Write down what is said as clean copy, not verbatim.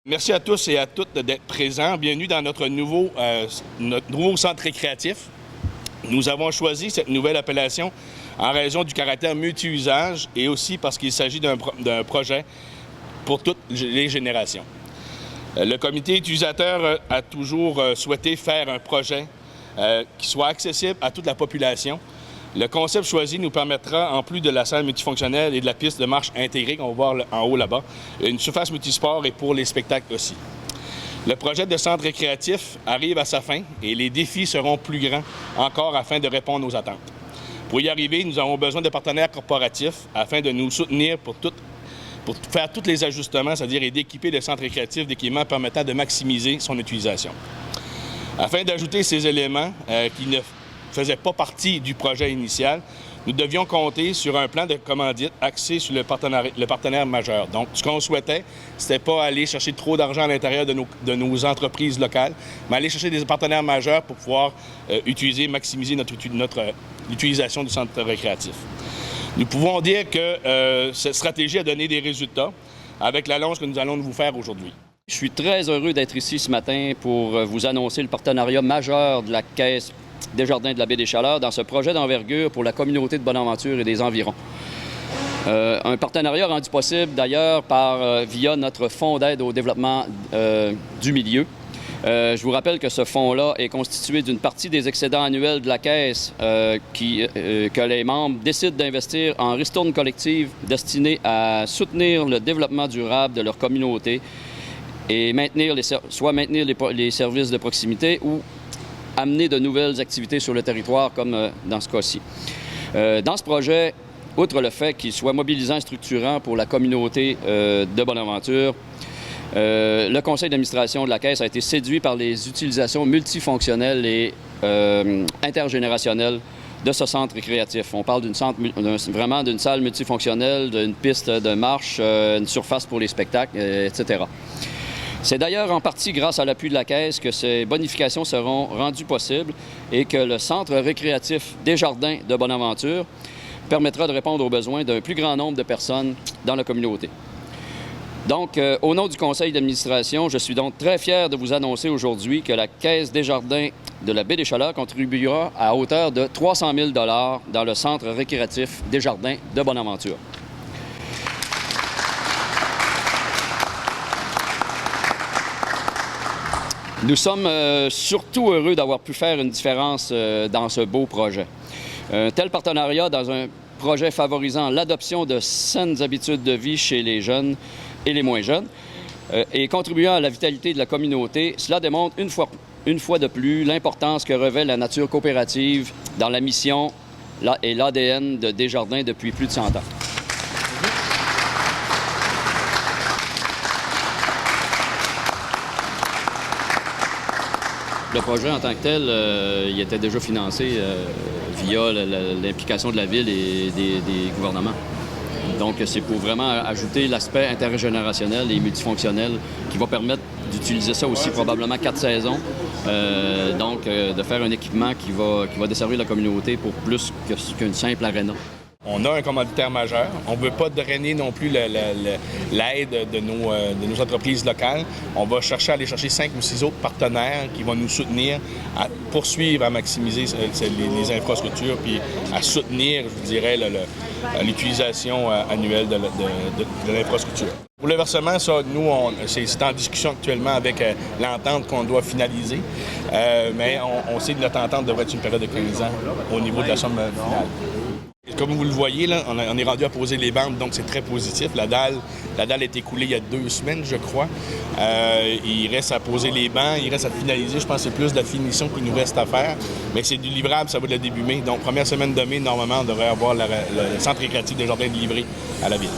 Merci à tous et à toutes d'être présents. Bienvenue dans notre nouveau centre récréatif. Nous avons choisi cette nouvelle appellation en raison du caractère multi-usage et aussi parce qu'il s'agit d'un projet pour toutes les générations. Le comité utilisateur a toujours souhaité faire un projet qui soit accessible à toute la population. Le concept choisi nous permettra, en plus de la salle multifonctionnelle et de la piste de marche intégrée qu'on va voir en haut là-bas, une surface multisport et pour les spectacles aussi. Le projet de centre récréatif arrive à sa fin et les défis seront plus grands encore afin de répondre aux attentes. Pour y arriver, nous avons besoin de partenaires corporatifs afin de nous soutenir pour faire tous les ajustements, c'est-à-dire d'équiper le centre récréatif d'équipements permettant de maximiser son utilisation. Afin d'ajouter ces éléments qui ne faisaient pas partie du projet initial, nous devions compter sur un plan de commandite axé sur le partenaire majeur. Donc, ce qu'on souhaitait, c'était pas aller chercher trop d'argent à l'intérieur de nos entreprises locales, mais aller chercher des partenaires majeurs pour pouvoir maximiser notre utilisation du centre récréatif. Nous pouvons dire que cette stratégie a donné des résultats avec l'annonce que nous allons vous faire aujourd'hui. Je suis très heureux d'être ici ce matin pour vous annoncer le partenariat majeur de la Caisse Desjardins de la Baie-des-Chaleurs dans ce projet d'envergure pour la communauté de Bonaventure et des environs. Un partenariat rendu possible d'ailleurs via notre Fonds d'aide au développement du milieu. Je vous rappelle que ce fonds-là est constitué d'une partie des excédents annuels de la Caisse que les membres décident d'investir en ristourne collective destinée à soutenir le développement durable de leur communauté et maintenir les services de proximité ou amener de nouvelles activités sur le territoire, comme dans ce cas-ci. Dans ce projet, outre le fait qu'il soit mobilisant et structurant pour la communauté de Bonaventure, le conseil d'administration de la Caisse a été séduit par les utilisations multifonctionnelles et intergénérationnelles de ce centre récréatif. On parle vraiment d'une salle multifonctionnelle, d'une piste de marche, une surface pour les spectacles, etc. C'est d'ailleurs en partie grâce à l'appui de la Caisse que ces bonifications seront rendues possibles et que le centre récréatif Desjardins de Bonaventure permettra de répondre aux besoins d'un plus grand nombre de personnes dans la communauté. Donc, au nom du conseil d'administration, je suis donc très fier de vous annoncer aujourd'hui que la Caisse Desjardins de la Baie-des-Chaleurs contribuera à hauteur de 300 000 $ dans le centre récréatif Desjardins de Bonaventure. Nous sommes surtout heureux d'avoir pu faire une différence dans ce beau projet. Un tel partenariat dans un projet favorisant l'adoption de saines habitudes de vie chez les jeunes et les moins jeunes et contribuant à la vitalité de la communauté, cela démontre une fois de plus l'importance que revêt la nature coopérative dans la mission et l'ADN de Desjardins depuis plus de 100 ans. Le projet en tant que tel, il était déjà financé via l'implication de la Ville et des gouvernements. Donc, c'est pour vraiment ajouter l'aspect intergénérationnel et multifonctionnel qui va permettre d'utiliser ça aussi probablement 4 saisons. De faire un équipement qui va desservir la communauté pour plus qu'une simple aréna. On a un commanditaire majeur. On ne veut pas drainer non plus l'aide de nos entreprises locales. On va aller chercher 5 ou 6 autres partenaires qui vont nous soutenir à poursuivre, à maximiser les infrastructures puis à soutenir, je vous dirais, l'utilisation annuelle de l'infrastructure. Pour le versement, ça, nous, c'est en discussion actuellement avec l'entente qu'on doit finaliser, mais on sait que notre entente devrait être une période de 15 ans au niveau de la somme finale. Comme vous le voyez, là, on est rendu à poser les bandes, donc c'est très positif. La dalle est écoulée il y a 2 semaines, je crois. Il reste à poser les bancs, il reste à finaliser. Je pense que c'est plus de la finition qu'il nous reste à faire. Mais c'est du livrable, ça va de début mai. Donc, première semaine de mai, normalement, on devrait avoir le centre récréatif Desjardins livré à la Ville.